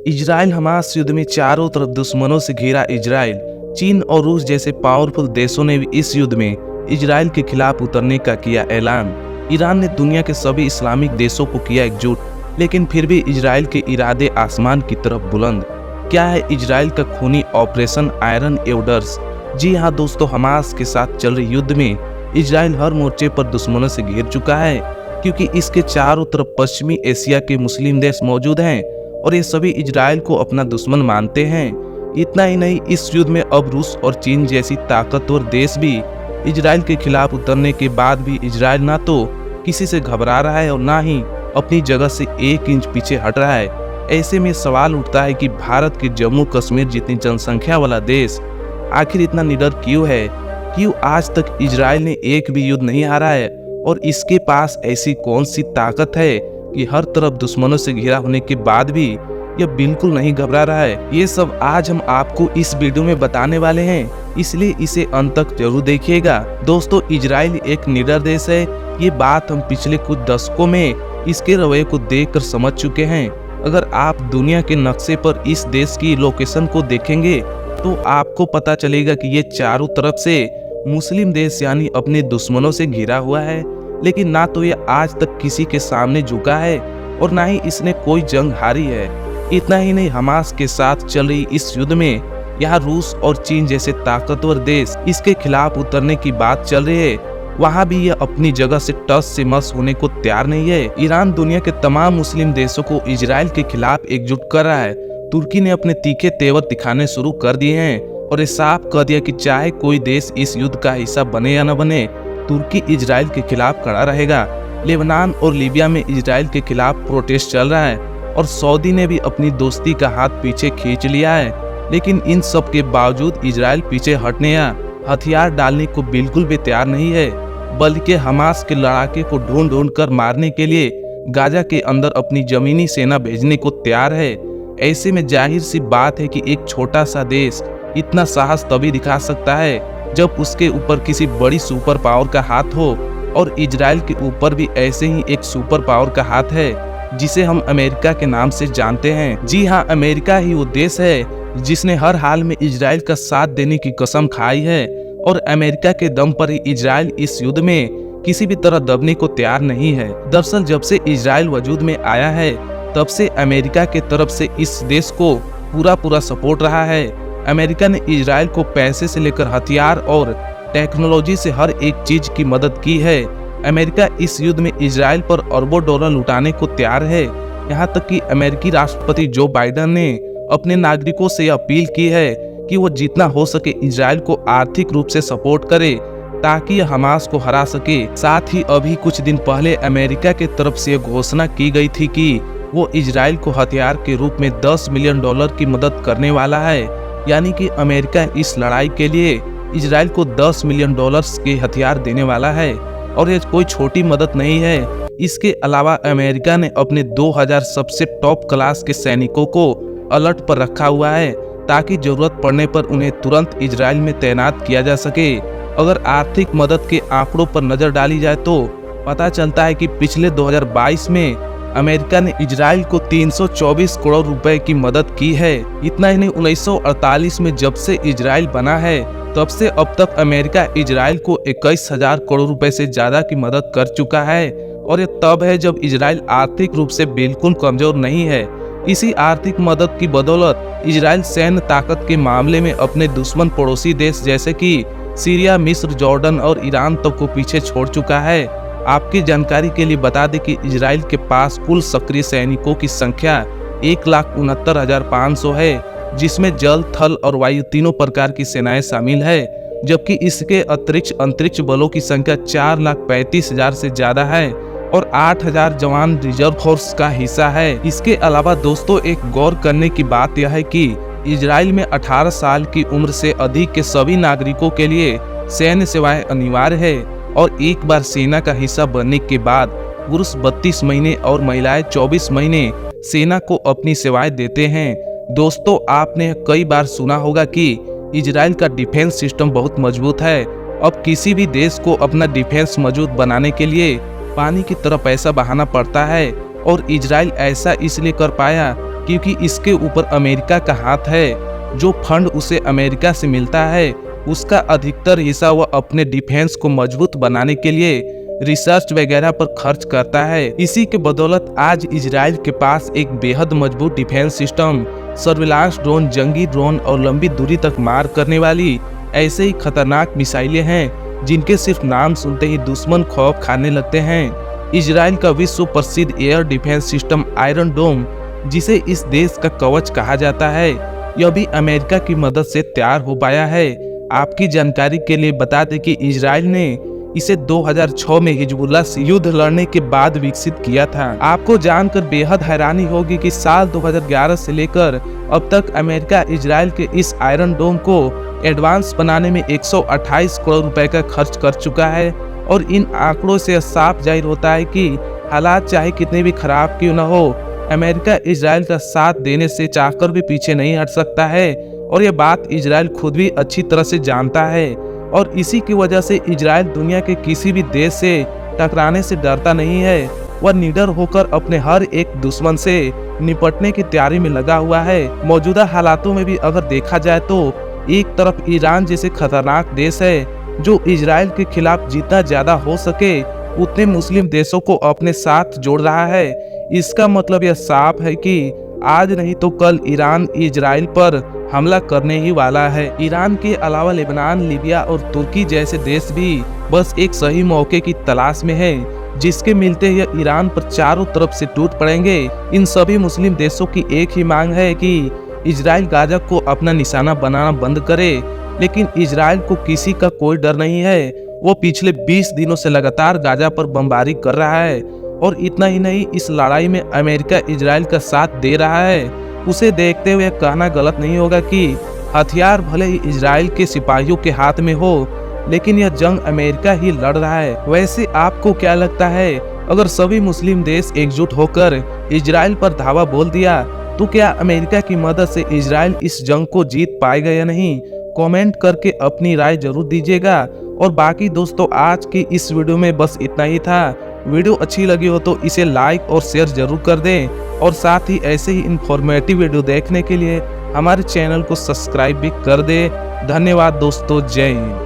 Israel Hamas युद्ध में चारों तरफ दुश्मनों से घिरा इजराइल, चीन और रूस जैसे पावरफुल देशों ने भी इस युद्ध में इजराइल के खिलाफ उतरने का किया ऐलान। ईरान ने दुनिया के सभी इस्लामिक देशों को किया एकजुट, लेकिन फिर भी इजराइल के इरादे आसमान की तरफ बुलंद। क्या है इजराइल का खूनी ऑपरेशन आयरन एवडर्स? जी हाँ दोस्तों, हमास के साथ चल रहे युद्ध में इजराइल हर मोर्चे पर दुश्मनों से घिर चुका है, क्योंकि इसके चारों तरफ पश्चिमी एशिया के मुस्लिम देश मौजूद हैं और ये सभी इजराइल को अपना दुश्मन मानते हैं। इतना ही नहीं, इस युद्ध में अब रूस और चीन जैसी ताकतवर देश भी इजराइल के खिलाफ उतरने के बाद भी इजराइल ना तो किसी से घबरा रहा है और ना ही अपनी जगह से 1 इंच पीछे हट रहा है। ऐसे में सवाल उठता है कि भारत के जम्मू कश्मीर जितनी जनसंख्या वाला देश आखिर इतना निडर क्यों है? क्यों आज तक इजराइल ने एक भी युद्ध नहीं हारा है? और इसके पास ऐसी कौन सी ताकत है कि हर तरफ दुश्मनों से घिरा होने के बाद भी यह बिल्कुल नहीं घबरा रहा है? ये सब आज हम आपको इस वीडियो में बताने वाले हैं, इसलिए इसे अंत तक जरूर देखिएगा। दोस्तों, इजराइल एक निडर देश है, ये बात हम पिछले कुछ दशकों में इसके रवैये को देखकर समझ चुके हैं। अगर आप दुनिया के नक्शे पर इस देश की लोकेशन को देखेंगे तो आपको पता चलेगा कि ये चारों तरफ से मुस्लिम देश यानी अपने दुश्मनों से घिरा हुआ है, लेकिन ना तो ये आज तक किसी के सामने झुका है और ना ही इसने कोई जंग हारी है। इतना ही नहीं, हमास के साथ चल रही इस युद्ध में यहाँ रूस और चीन जैसे ताकतवर देश इसके खिलाफ उतरने की बात चल रही है, वहाँ भी यह अपनी जगह से टस से मस होने को तैयार नहीं है। ईरान दुनिया के तमाम मुस्लिम देशों को इजराइल के खिलाफ एकजुट कर रहा है। तुर्की ने अपने तीखे तेवर दिखाने शुरू कर दिए हैं और ये साफ कर दिया कि चाहे कोई देश इस युद्ध का हिस्सा बने या न बने, तुर्की इजराइल के खिलाफ खड़ा रहेगा। लेबनान और लीबिया में इजराइल के खिलाफ प्रोटेस्ट चल रहा है और सऊदी ने भी अपनी दोस्ती का हाथ पीछे खींच लिया है। लेकिन इन सब के बावजूद इजराइल पीछे हटने या हथियार डालने को बिल्कुल भी तैयार नहीं है, बल्कि हमास के लड़ाके को ढूंढ ढूंढ कर मारने के लिए गाजा के अंदर अपनी जमीनी सेना भेजने को तैयार है। ऐसे में जाहिर सी बात है कि एक छोटा सा देश इतना साहस तभी दिखा सकता है जब उसके ऊपर किसी बड़ी सुपर पावर का हाथ हो, और इजराइल के ऊपर भी ऐसे ही एक सुपर पावर का हाथ है जिसे हम अमेरिका के नाम से जानते हैं। जी हाँ, अमेरिका ही वो देश है जिसने हर हाल में इजराइल का साथ देने की कसम खाई है, और अमेरिका के दम पर ही इजराइल इस युद्ध में किसी भी तरह दबने को तैयार नहीं है। दरअसल जब से इजराइल वजूद में आया है तब से अमेरिका के तरफ से इस देश को पूरा सपोर्ट रहा है। अमेरिका ने इजराइल को पैसे से लेकर हथियार और टेक्नोलॉजी से हर एक चीज की मदद की है। अमेरिका इस युद्ध में इजराइल पर अरबों डॉलर लुटाने को तैयार है। यहाँ तक कि अमेरिकी राष्ट्रपति जो बाइडेन ने अपने नागरिकों से अपील की है कि वो जितना हो सके इजराइल को आर्थिक रूप से सपोर्ट करे ताकि यह हमास को हरा सके। साथ ही अभी कुछ दिन पहले अमेरिका के तरफ से घोषणा की गई थी कि वो इजराइल को हथियार के रूप में $10 मिलियन की मदद करने वाला है। यानी कि अमेरिका इस लड़ाई के लिए इजराइल को $10 मिलियन के हथियार देने वाला है, और ये कोई छोटी मदद नहीं है। इसके अलावा अमेरिका ने अपने 2000 सबसे टॉप क्लास के सैनिकों को अलर्ट पर रखा हुआ है ताकि जरूरत पड़ने पर उन्हें तुरंत इजराइल में तैनात किया जा सके। अगर आर्थिक मदद के आंकड़ों पर नजर डाली जाए तो पता चलता है कि पिछले 2022 में अमेरिका ने इजराइल को 324 करोड़ रुपए की मदद की है। इतना ही नहीं, 1948 में जब से इजराइल बना है तब से अब तक अमेरिका इजराइल को 21,000 करोड़ रुपए से ज्यादा की मदद कर चुका है, और ये तब है जब इजराइल आर्थिक रूप से बिल्कुल कमजोर नहीं है। इसी आर्थिक मदद की बदौलत इजराइल सैन्य ताकत के मामले में अपने दुश्मन पड़ोसी देश जैसे कि सीरिया, मिस्र, जॉर्डन और ईरान तक को पीछे छोड़ चुका है। आपकी जानकारी के लिए बता दें कि इजराइल के पास कुल सक्रिय सैनिकों की संख्या 1,69,500 है, जिसमें जल, थल और वायु तीनों प्रकार की सेनाएं शामिल है, जबकि इसके अतिरिक्त अंतरिक्ष बलों की संख्या 4,35,000 से ज्यादा है और 8,000 जवान रिजर्व फोर्स का हिस्सा है। इसके अलावा दोस्तों, एक गौर करने की बात यह है कि इजराइल में 18 साल की उम्र से अधिक के सभी नागरिकों के लिए सैन्य सेवाएं अनिवार्य है, और एक बार सेना का हिस्सा बनने के बाद पुरुष 32 महीने और महिलाएं 24 महीने सेना को अपनी सेवाएं देते हैं। दोस्तों, आपने कई बार सुना होगा कि इजराइल का डिफेंस सिस्टम बहुत मजबूत है। अब किसी भी देश को अपना डिफेंस मजबूत बनाने के लिए पानी की तरफ पैसा बहाना पड़ता है, और इजराइल ऐसा इसलिए कर पाया क्योंकि इसके ऊपर अमेरिका का हाथ है। जो फंड उसे अमेरिका से मिलता है उसका अधिकतर हिस्सा वह अपने डिफेंस को मजबूत बनाने के लिए रिसर्च वगैरह पर खर्च करता है। इसी के बदौलत आज इजराइल के पास एक बेहद मजबूत डिफेंस सिस्टम, सर्विलांस ड्रोन, जंगी ड्रोन और लंबी दूरी तक मार करने वाली ऐसे ही खतरनाक मिसाइलें हैं जिनके सिर्फ नाम सुनते ही दुश्मन खौफ खाने लगते हैं। इजराइल का विश्व प्रसिद्ध एयर डिफेंस सिस्टम आयरन डोम, जिसे इस देश का कवच कहा जाता है, यह भी अमेरिका की मदद से तैयार हो पाया है। आपकी जानकारी के लिए बता दें कि इजराइल ने इसे 2006 में हिजबुल्लाह से युद्ध लड़ने के बाद विकसित किया था। आपको जानकर बेहद हैरानी होगी कि साल 2011 से लेकर अब तक अमेरिका इजराइल के इस आयरन डोम को एडवांस बनाने में 128 करोड़ रुपए का खर्च कर चुका है। और इन आंकड़ों से साफ जाहिर होता है कि हालात चाहे कितने भी खराब क्यों न हो, अमेरिका इजराइल का साथ देने से चाहकर भी पीछे नहीं हट सकता है। और यह बात इजराइल खुद भी अच्छी तरह से जानता है और इसी की वजह से इजराइल दुनिया के किसी भी देश से टकराने से डरता नहीं है। वह निडर होकर अपने हर एक दुश्मन से निपटने की तैयारी में लगा हुआ है। मौजूदा हालातों में भी अगर देखा जाए तो एक तरफ ईरान जैसे खतरनाक देश है जो इजराइल के खिलाफ जितना ज्यादा हो सके उतने मुस्लिम देशों को अपने साथ जोड़ रहा है। इसका मतलब यह साफ है कि आज नहीं तो कल ईरान इजराइल पर हमला करने ही वाला है। ईरान के अलावा लेबनान, लीबिया और तुर्की जैसे देश भी बस एक सही मौके की तलाश में है, जिसके मिलते ही ईरान पर चारों तरफ से टूट पड़ेंगे। इन सभी मुस्लिम देशों की एक ही मांग है कि इजराइल गाजा को अपना निशाना बनाना बंद करे, लेकिन इजराइल को किसी का कोई डर नहीं है। वो पिछले 20 दिनों से लगातार गाजा पर बमबारी कर रहा है और इतना ही नहीं, इस लड़ाई में अमेरिका इजराइल का साथ दे रहा है। उसे देखते हुए कहना गलत नहीं होगा कि हथियार भले ही इजराइल के सिपाहियों के हाथ में हो, लेकिन यह जंग अमेरिका ही लड़ रहा है। वैसे आपको क्या लगता है, अगर सभी मुस्लिम देश एकजुट होकर इजराइल पर धावा बोल दिया तो क्या अमेरिका की मदद से इजराइल इस जंग को जीत पाएगा या नहीं? कमेंट करके अपनी राय जरूर दीजिएगा। और बाकी दोस्तों, आज की इस वीडियो में बस इतना ही था। वीडियो अच्छी लगी हो तो इसे लाइक और शेयर जरूर कर दें और साथ ही ऐसे ही इंफॉर्मेटिव वीडियो देखने के लिए हमारे चैनल को सब्सक्राइब भी कर दें। धन्यवाद दोस्तों, जय हिंद।